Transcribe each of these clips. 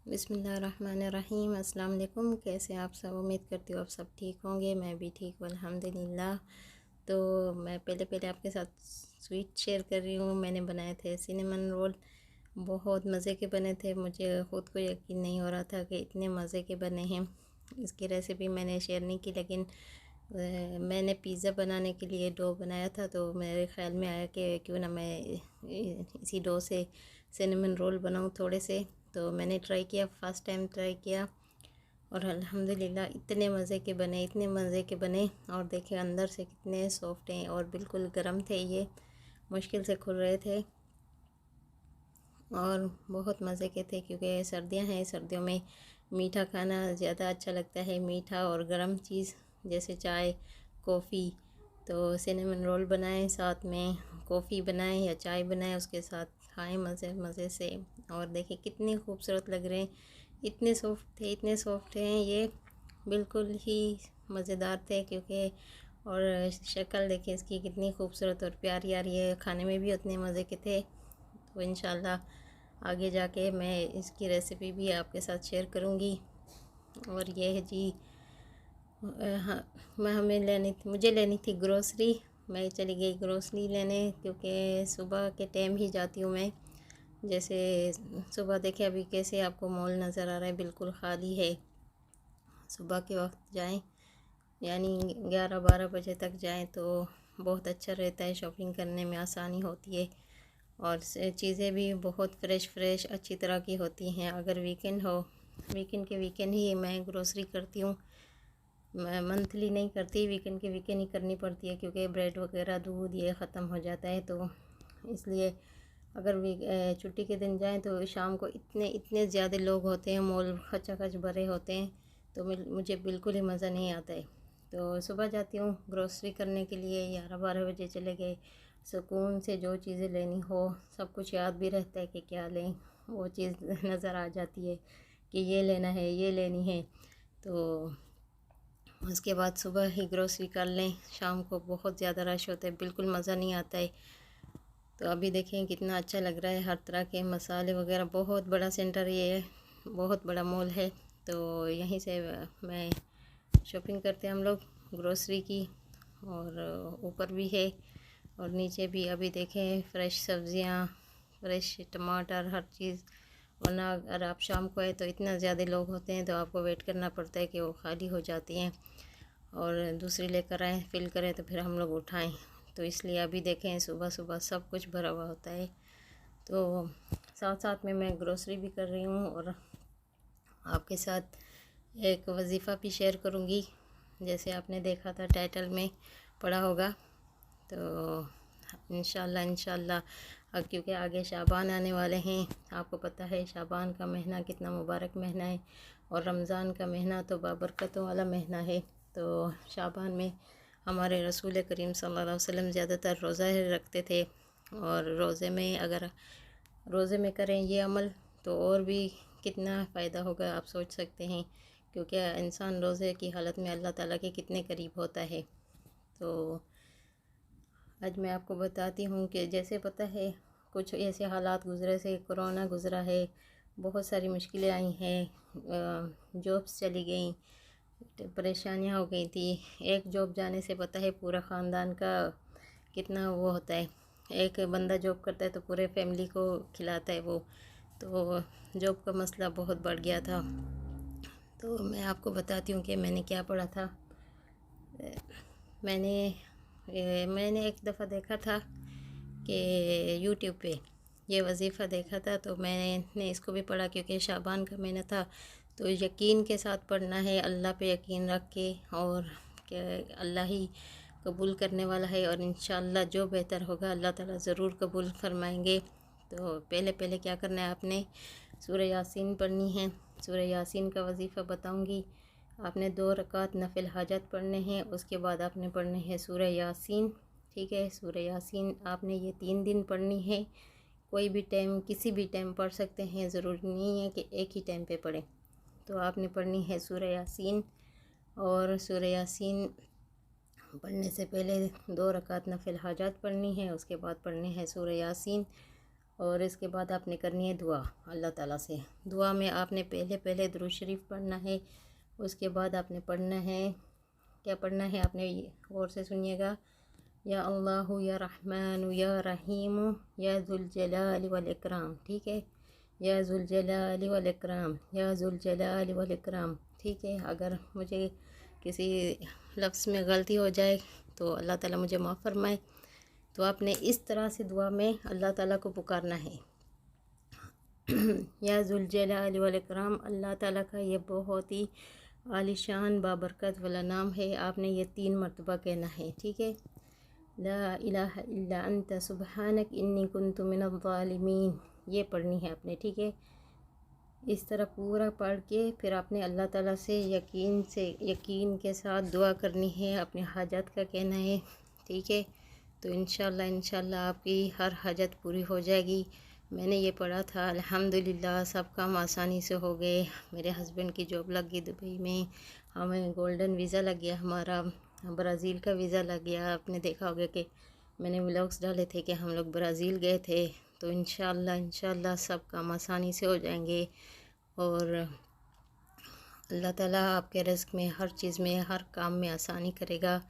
बिस्मिल्लाहिर्रहमानिर्रहीम। अस्सलाम वालेकुम। कैसे आप सब? उम्मीद करती हूँ आप सब ठीक होंगे। मैं भी ठीक हूँ अल्हम्दुलिल्लाह। तो मैं पहले पहले आपके साथ स्वीट शेयर कर रही हूँ। मैंने बनाए थे सिनेमन रोल, बहुत मज़े के बने थे। मुझे ख़ुद को यकीन नहीं हो रहा था कि इतने मज़े के बने हैं। इसकी रेसिपी मैंने शेयर नहीं की, लेकिन मैंने पिज़्ज़ा बनाने के लिए डो बनाया था, तो मेरे ख़्याल में आया कि क्यों ना मैं इसी डो से सिनेमन रोल बनाऊँ थोड़े से। तो मैंने ट्राई किया, फ़र्स्ट टाइम ट्राई किया और अल्हम्दुलिल्लाह इतने मज़े के बने, इतने मज़े के बने। और देखिए अंदर से कितने सॉफ्ट हैं और बिल्कुल गर्म थे, ये मुश्किल से खुल रहे थे और बहुत मज़े के थे। क्योंकि सर्दियां हैं, सर्दियों में मीठा खाना ज़्यादा अच्छा लगता है, मीठा और गर्म चीज़ जैसे चाय, कॉफ़ी। तो सिनेमन रोल बनाएं, साथ में कॉफ़ी बनाएं या चाय बनाएं, उसके साथ खाएं मज़े मज़े से। और देखिए कितने खूबसूरत लग रहे हैं, इतने सॉफ्ट थे, इतने सॉफ्ट हैं ये, बिल्कुल ही मज़ेदार थे। क्योंकि और शक्ल देखिए इसकी कितनी खूबसूरत और प्यारी, यार ये खाने में भी उतने मज़े के थे। तो इंशाल्लाह आगे जाके मैं इसकी रेसिपी भी आपके साथ शेयर करूँगी। और ये है जी, हाँ, मुझे लेनी थी ग्रोसरी। मैं चली गई ग्रोसरी लेने, क्योंकि सुबह के टाइम ही जाती हूँ मैं। जैसे सुबह देखे अभी कैसे आपको मॉल नज़र आ रहा है, बिल्कुल ख़ाली है। सुबह के वक्त जाएं, यानी 11-12 बजे तक जाएं तो बहुत अच्छा रहता है, शॉपिंग करने में आसानी होती है और चीज़ें भी बहुत फ़्रेश फ़्रेश अच्छी तरह की होती हैं। अगर वीकेंड हो, वीकेंड ही मैं ग्रोसरी करती हूँ। मैं मंथली नहीं करती, वीकेंड के वीकेंड ही करनी पड़ती है, क्योंकि ब्रेड वगैरह दूध ये ख़त्म हो जाता है। तो इसलिए अगर छुट्टी के दिन जाएं तो शाम को इतने इतने ज़्यादा लोग होते हैं, मॉल खचाखच भरे होते हैं, तो मुझे बिल्कुल ही मज़ा नहीं आता है। तो सुबह जाती हूँ ग्रोसरी करने के लिए, 11-12 बजे चले गए, सुकून से जो चीज़ें लेनी हो सब कुछ याद भी रहता है कि क्या लें, वो चीज़ नज़र आ जाती है कि ये लेना है, ये लेनी है। तो उसके बाद सुबह ही ग्रोसरी कर लें, शाम को बहुत ज़्यादा रश होता है, बिल्कुल मज़ा नहीं आता है। तो अभी देखें कितना अच्छा लग रहा है, हर तरह के मसाले वगैरह, बहुत बड़ा सेंटर ये है, बहुत बड़ा मॉल है। तो यहीं से मैं शॉपिंग करते हैं हम लोग ग्रोसरी की। और ऊपर भी है और नीचे भी। अभी देखें फ्रेश सब्ज़ियाँ, फ्रेश टमाटर, हर चीज़। वरना अगर आप शाम को आए तो इतना ज़्यादा लोग होते हैं, तो आपको वेट करना पड़ता है कि वो खाली हो जाती हैं और दूसरी लेकर आएँ, फिल करें तो फिर हम लोग उठाएँ। तो इसलिए अभी देखें सुबह सुबह सब कुछ भरा हुआ होता है। तो साथ साथ में मैं ग्रोसरी भी कर रही हूँ और आपके साथ एक वजीफ़ा भी शेयर करूँगी, जैसे आपने देखा था टाइटल में पढ़ा होगा। तो इंशाल्लाह क्योंकि आगे शाबान आने वाले हैं, आपको पता है शाबान का महीना कितना मुबारक महीना है और रमज़ान का महीना तो बाबरकतों वाला महीना है। तो शाबान में हमारे रसूल करीम सल्लल्लाहु अलैहि वसल्लम ज़्यादातर रोज़ा रखते थे, और अगर रोज़े में करें ये अमल तो और भी कितना फ़ायदा होगा आप सोच सकते हैं। क्योंकि इंसान रोज़े की हालत में अल्लाह ताला के कितने करीब होता है। तो आज मैं आपको बताती हूँ कि जैसे पता है कुछ ऐसे हालात गुज़रे से, कोरोना गुज़रा है, बहुत सारी मुश्किलें आई हैं, जॉब्स चली गई, परेशानियाँ हो गई थी। एक जॉब जाने से पता है पूरा ख़ानदान का कितना वो होता है। एक बंदा जॉब करता है तो पूरे फैमिली को खिलाता है वो। तो जॉब का मसला बहुत बढ़ गया था। तो मैं आपको बताती हूँ कि मैंने क्या पढ़ा था। मैंने एक दफ़ा देखा था कि यूट्यूब पे ये वजीफ़ा देखा था, तो मैंने इसको भी पढ़ा। क्योंकि शाबान का महीना था, तो यकीन के साथ पढ़ना है, अल्लाह पे यकीन रख के, और कि अल्लाह ही कबूल करने वाला है और इंशाअल्लाह जो बेहतर होगा अल्लाह ताला ज़रूर कबूल फरमाएंगे। तो पहले पहले क्या करना है, आपने सूरह यासीन पढ़नी है। सूरह यासीन का वजीफ़ा बताऊंगी। आपने 2 रकात नफिल हाजत पढ़ने हैं, उसके बाद आपने पढ़ने हैं सूरह यासीन। ठीक है, सूरह यासीन आपने ये 3 दिन पढ़नी है। कोई भी टाइम, किसी भी टाइम पढ़ सकते हैं, ज़रूरी नहीं है कि एक ही टाइम पे पढ़ें। तो आपने पढ़नी है सूरह यासीन। और सूरह यासीन पढ़ने से पहले 2 रकात नफिल हाजत पढ़नी है, उसके बाद पढ़ने हैं सूरह यासीन। और इसके बाद आपने करनी है दुआ अल्लाह ताला से। दुआ में आपने पहले दुरूद शरीफ पढ़ना है, उसके बाद आपने पढ़ना है, क्या पढ़ना है आपने गौर से सुनिएगा, या अल्लाह या रहमान या रहीम या जुल जलाल वल इकराम, ठीक है, या जुल जलाल वल इकराम, या जुल जलाल वल इकराम, ठीक है। अगर मुझे किसी लफ्ज़ में गलती हो जाए तो अल्लाह ताला मुझे माफ़ फरमाए। तो आपने इस तरह से दुआ में अल्लाह ताला को पुकारना है। या जुल जलाल वल इकराम, अल्लाह ताला का ये बहुत ही आलिशान बाबरकत वाला नाम है। आपने ये 3 मरतबा कहना है, ठीक है। ला इलाहा इल्ला अंता सुबहानक इन्नी कुन्तु मिनज़ ज़ालिमीन, ये पढ़नी है आपने, ठीक है। इस तरह पूरा पढ़ के फिर आपने अल्लाह ताला से यकीन के साथ दुआ करनी है, अपने हाजत का कहना है, ठीक है। तो इंशाल्लाह आपकी हर हाजत पूरी हो जाएगी। मैंने ये पढ़ा था, अल्हम्दुलिल्लाह सब काम आसानी से हो गए। मेरे हस्बैंड की जॉब लग गई दुबई में, हमें गोल्डन वीज़ा लग गया, हमारा ब्राज़ील का वीज़ा लग गया। आपने देखा होगा कि मैंने व्लॉग्स डाले थे कि हम लोग ब्राज़ील गए थे। तो इंशाल्लाह सब काम आसानी से हो जाएंगे और अल्लाह ताला आपके रिज़्क़ में हर चीज़ में हर काम में आसानी करेगा।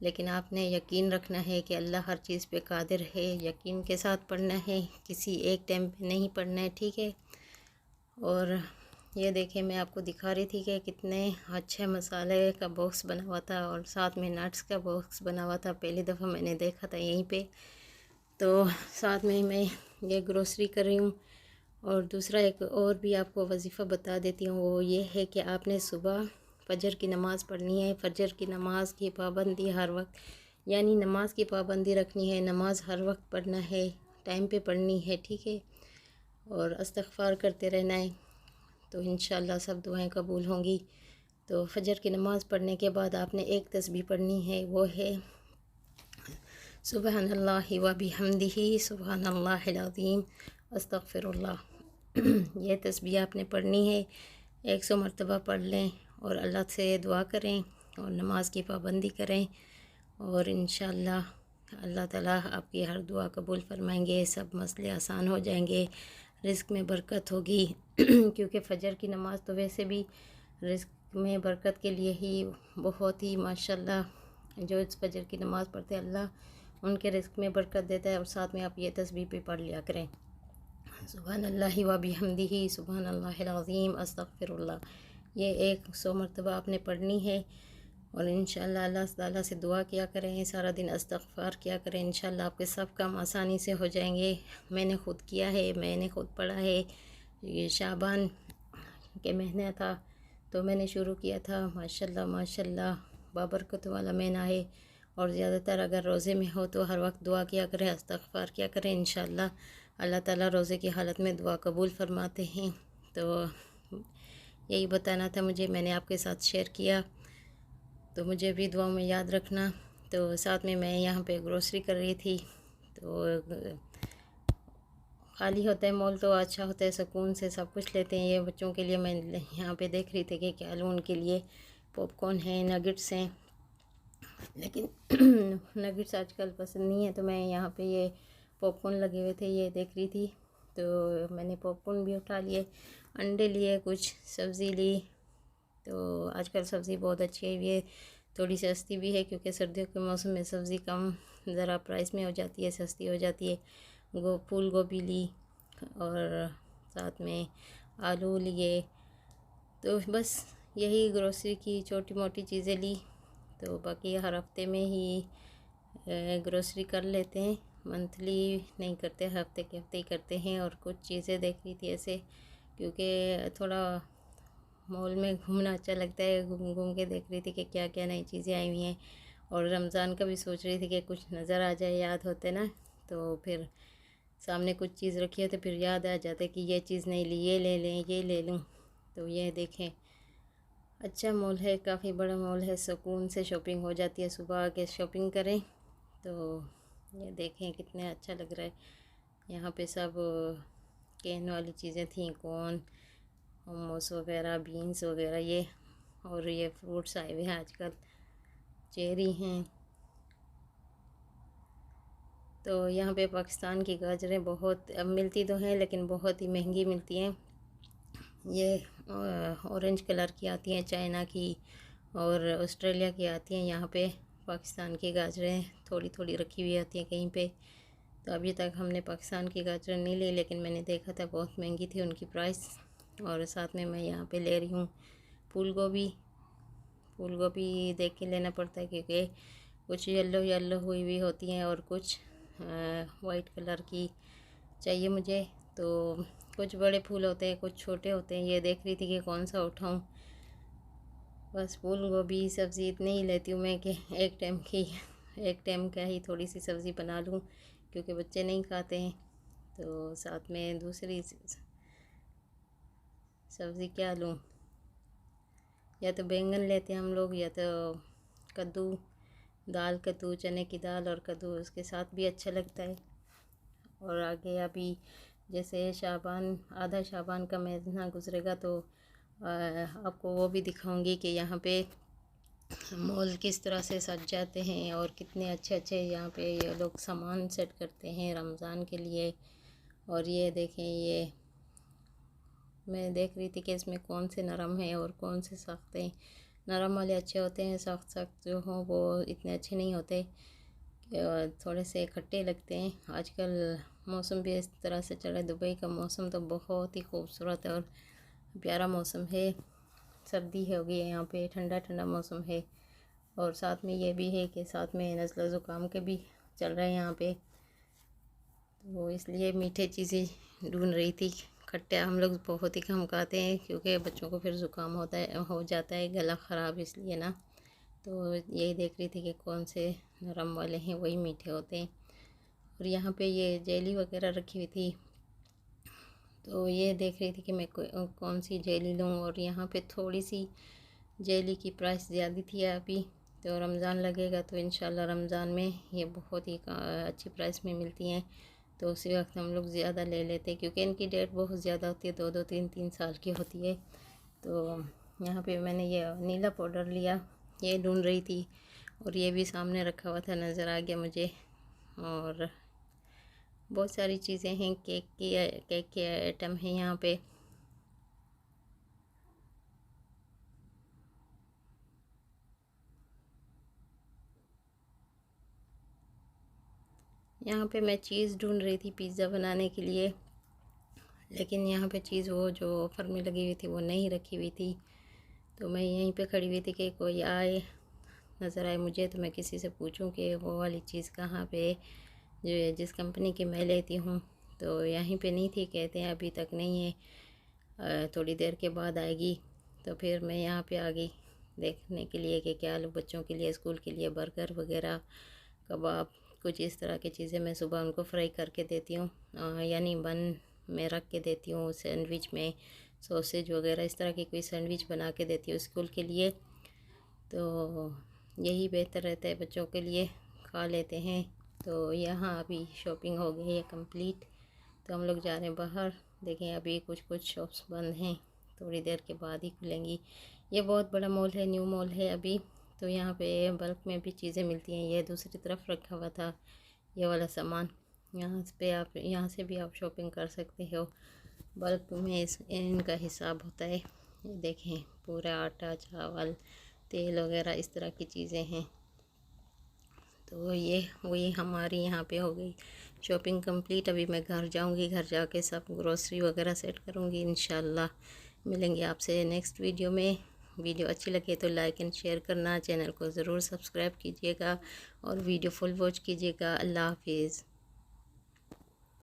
लेकिन आपने यकीन रखना है कि अल्लाह हर चीज़ पे कादिर है। यकीन के साथ पढ़ना है, किसी एक टाइम पे नहीं पढ़ना है, ठीक है। और ये देखें, मैं आपको दिखा रही थी कि कितने अच्छे मसाले का बॉक्स बना हुआ था और साथ में नट्स का बॉक्स बना हुआ था। पहली दफ़ा मैंने देखा था यहीं पे। तो साथ में मैं ये ग्रोसरी कर रही हूँ। और दूसरा एक और भी आपको वजीफ़ा बता देती हूँ, वो ये है कि आपने सुबह फ़जर की नमाज़ पढ़नी है। फ़जर की नमाज़ की पाबंदी हर वक्त, यानी नमाज की पाबंदी रखनी है। नमाज हर वक्त पढ़ना है, टाइम पे पढ़नी है, ठीक है। और इस्तिग़फ़ार करते रहना है, तो इंशाल्लाह सब दुआएं कबूल होंगी। तो फ़जर की नमाज़ पढ़ने के बाद आपने एक तस्बीह पढ़नी है, वो है सुबहानल्लाहि व बिहम्दिही सुबहानल्लाहिल अज़ीम अस्तग़फ़िरुल्लाह। ये तस्बीह आपने पढ़नी है, 100 मरतबा पढ़ लें और अल्लाह से दुआ करें और नमाज की पाबंदी करें और इंशाल्लाह अल्लाह ताला आपकी हर दुआ कबूल फरमाएंगे। सब मसले आसान हो जाएंगे, रिज़्क़ में बरकत होगी। क्योंकि फ़जर की नमाज़ तो वैसे भी रिज़्क़ में बरकत के लिए ही बहुत ही माशाल्लाह जो इस फ़जर की नमाज़ पढ़ते हैं अल्लाह उनके रिज़्क़ में बरकत देता है। और साथ में आप ये तस्बीह भी पढ़ लिया करें, सुबहानल्लाहि व बिहम्दिही सुबहानल्लाहिल अज़ीम अस्तग़फ़िरुल्लाह। ये 100 मरतबा आपने पढ़नी है और इंशाल्लाह अल्लाह ताला से दुआ किया करें, सारा दिन इस्तिग़फ़ार किया करें। इंशाल्लाह आपके सब काम आसानी से हो जाएंगे। मैंने ख़ुद किया है, मैंने ख़ुद पढ़ा है। ये शाबान के महीना था तो मैंने शुरू किया था। माशाल्लाह बाबरकत वाला महीना है। और ज़्यादातर अगर रोज़े में हो तो हर वक्त दुआ किया करें, इस्तिग़फ़ार किया करें। इंशाल्लाह अल्लाह ताला रोज़े की हालत में दुआ कबूल फरमाते हैं। तो यही बताना था मुझे, मैंने आपके साथ शेयर किया। तो मुझे भी दुआ में याद रखना। तो साथ में मैं यहाँ पे ग्रोसरी कर रही थी, तो खाली होता है मॉल तो अच्छा होता है, सुकून से सब कुछ लेते हैं। ये बच्चों के लिए मैं यहाँ पे देख रही थी कि क्या लूँ उनके लिए। पॉपकॉर्न है, नगेट्स हैं, लेकिन नगेट्स आजकल पसंद नहीं है। तो मैं यहाँ पे ये पॉपकॉर्न लगे हुए थे, ये देख रही थी, तो मैंने पॉपकॉर्न भी उठा लिए, अंडे लिए, कुछ सब्ज़ी ली। तो आजकल सब्ज़ी बहुत अच्छी है, ये थोड़ी सस्ती भी है क्योंकि सर्दियों के मौसम में सब्ज़ी कम ज़रा प्राइस में हो जाती है, सस्ती हो जाती है। फूल गोभी ली और साथ में आलू लिए। तो बस यही ग्रोसरी की छोटी मोटी चीज़ें ली। तो बाकी हर हफ्ते में ही ग्रोसरी कर लेते हैं, मंथली नहीं करते, हफ्ते के हफ्ते ही करते हैं। और कुछ चीज़ें देख रही थी ऐसे, क्योंकि थोड़ा मॉल में घूमना अच्छा लगता है, घूम घूम के देख रही थी कि क्या क्या नई चीज़ें आई हुई हैं। और रमज़ान का भी सोच रही थी कि कुछ नज़र आ जाए, याद होते ना, तो फिर सामने कुछ चीज़ रखी है तो फिर याद आ जाता है कि ये चीज़ नहीं ली, ये ले लें, ये ले लूँ। तो ये देखें, अच्छा मॉल है, काफ़ी बड़ा मॉल है, सुकून से शॉपिंग हो जाती है। सुबह आके शॉपिंग करें तो ये देखें कितने अच्छा लग रहा है। यहाँ पे सब कैन वाली चीज़ें थी, कॉर्न, मोमोस वगैरह, बीन्स वगैरह, ये और ये फ्रूट्स आए हुए हैं आजकल, चेरी हैं। तो यहाँ पे पाकिस्तान की गाजरें बहुत अब मिलती तो हैं, लेकिन बहुत ही महंगी मिलती हैं। ये ऑरेंज कलर की आती हैं चाइना की, और ऑस्ट्रेलिया की आती हैं। यहाँ पे पाकिस्तान की गाजरें थोड़ी थोड़ी रखी हुई आती हैं कहीं पे। तो अभी तक हमने पाकिस्तान की गाजरें नहीं ली, लेकिन मैंने देखा था बहुत महंगी थी उनकी प्राइस। और साथ में मैं यहाँ पे ले रही हूँ फूल गोभी। फूल गोभी देख के लेना पड़ता है, क्योंकि कुछ येलो येलो हुई हुई होती हैं और कुछ वाइट कलर की चाहिए मुझे। तो कुछ बड़े फूल होते हैं, कुछ छोटे होते हैं। ये देख रही थी कि कौन सा उठाऊं। बस फूल गोभी सब्ज़ी इतनी ही लेती हूँ मैं कि एक टाइम का ही थोड़ी सी सब्ज़ी बना लूँ, क्योंकि बच्चे नहीं खाते हैं। तो साथ में दूसरी सब्ज़ी क्या लूँ, या तो बैंगन लेते हैं हम लोग, या तो कद्दू, दाल कद्दू, चने की दाल और कद्दू, उसके साथ भी अच्छा लगता है। और आगे अभी जैसे आधा शाबान का महीना गुजरेगा, तो आपको वो भी दिखाऊंगी कि यहाँ पे मॉल किस तरह से सज जाते हैं और कितने अच्छे अच्छे यहाँ पे ये लोग सामान सेट करते हैं रमज़ान के लिए। और ये देखें, ये मैं देख रही थी कि इसमें कौन से नरम हैं और कौन से सख्त हैं। नरम वाले अच्छे होते हैं, सख्त सख्त जो हों वो इतने अच्छे नहीं होते, थोड़े से खट्टे लगते हैं। आजकल मौसम भी इस तरह से चल रहा है। दुबई का मौसम तो बहुत ही खूबसूरत है और प्यारा मौसम है। सर्दी हो गई है यहाँ पे, ठंडा ठंडा मौसम है। और साथ में ये भी है कि साथ में नज़ला ज़ुकाम के भी चल रहे हैं यहाँ पे, तो इसलिए मीठे चीज़ें ढूंढ रही थी। खट्टा हम लोग बहुत ही कम खाते हैं, क्योंकि बच्चों को फिर ज़ुकाम हो जाता है, गला ख़राब, इसलिए ना। तो यही देख रही थी कि कौन से नरम वाले हैं वही मीठे होते हैं। और यहाँ पे ये जेली वगैरह रखी हुई थी, तो ये देख रही थी कि मैं कौन सी जेली लूँ। और यहाँ पे थोड़ी सी जेली की प्राइस ज़्यादा थी अभी। तो रमज़ान लगेगा तो इंशाल्लाह रमज़ान में ये बहुत ही अच्छी प्राइस में मिलती हैं, तो उसी वक्त हम लोग ज़्यादा ले लेते हैं, क्योंकि इनकी डेट बहुत ज़्यादा होती है, 2-2 3-3 साल की होती है। तो यहाँ पे मैंने ये नीला पाउडर लिया, ये ढूंढ रही थी, और ये भी सामने रखा हुआ था, नज़र आ गया मुझे। और बहुत सारी चीज़ें हैं, केक के आइटम हैं यहाँ पे। यहाँ पे मैं चीज़ ढूंढ रही थी पिज़्ज़ा बनाने के लिए, लेकिन यहाँ पे चीज़ वो जो ऑफ़र में लगी हुई थी वो नहीं रखी हुई थी। तो मैं यहीं पे खड़ी हुई थी कि कोई आए, नज़र आए मुझे, तो मैं किसी से पूछूं कि वो वाली चीज़ कहाँ पे है जो जिस कंपनी की मैं लेती हूँ। तो यहीं पे नहीं थी, कहते हैं अभी तक नहीं है, थोड़ी देर के बाद आएगी। तो फिर मैं यहाँ पे आ गई देखने के लिए कि क्या लो बच्चों के लिए, स्कूल के लिए बर्गर वगैरह, कबाब, कुछ इस तरह की चीज़ें मैं सुबह उनको फ्राई करके देती हूँ, यानी बन में रख के देती हूँ। सैंडविच में सॉसेज वगैरह इस तरह की कोई सैंडविच बना के देती हूँ स्कूल के लिए। तो यही बेहतर रहता है, बच्चों के लिए खा लेते हैं। तो यहाँ अभी शॉपिंग हो गई है कंप्लीट, तो हम लोग जा रहे हैं बाहर। देखें अभी कुछ कुछ शॉप्स बंद हैं, थोड़ी देर के बाद ही खुलेंगी। ये बहुत बड़ा मॉल है, न्यू मॉल है अभी, तो यहाँ पे बल्क में भी चीज़ें मिलती हैं। ये दूसरी तरफ रखा हुआ था ये वाला सामान, यहाँ से भी आप शॉपिंग कर सकते हो। बल्क में इनका हिसाब होता है। ये देखें पूरा आटा, चावल, तेल वगैरह इस तरह की चीज़ें हैं। तो ये वही हमारी यहाँ पे हो गई शॉपिंग कंप्लीट। अभी मैं घर जाऊँगी, घर जाके सब ग्रोसरी वगैरह सेट करूँगी। इंशाल्लाह मिलेंगे आपसे नेक्स्ट वीडियो में। वीडियो अच्छी लगे तो लाइक एंड शेयर करना, चैनल को ज़रूर सब्सक्राइब कीजिएगा और वीडियो फुल वॉच कीजिएगा। अल्लाह हाफिज़।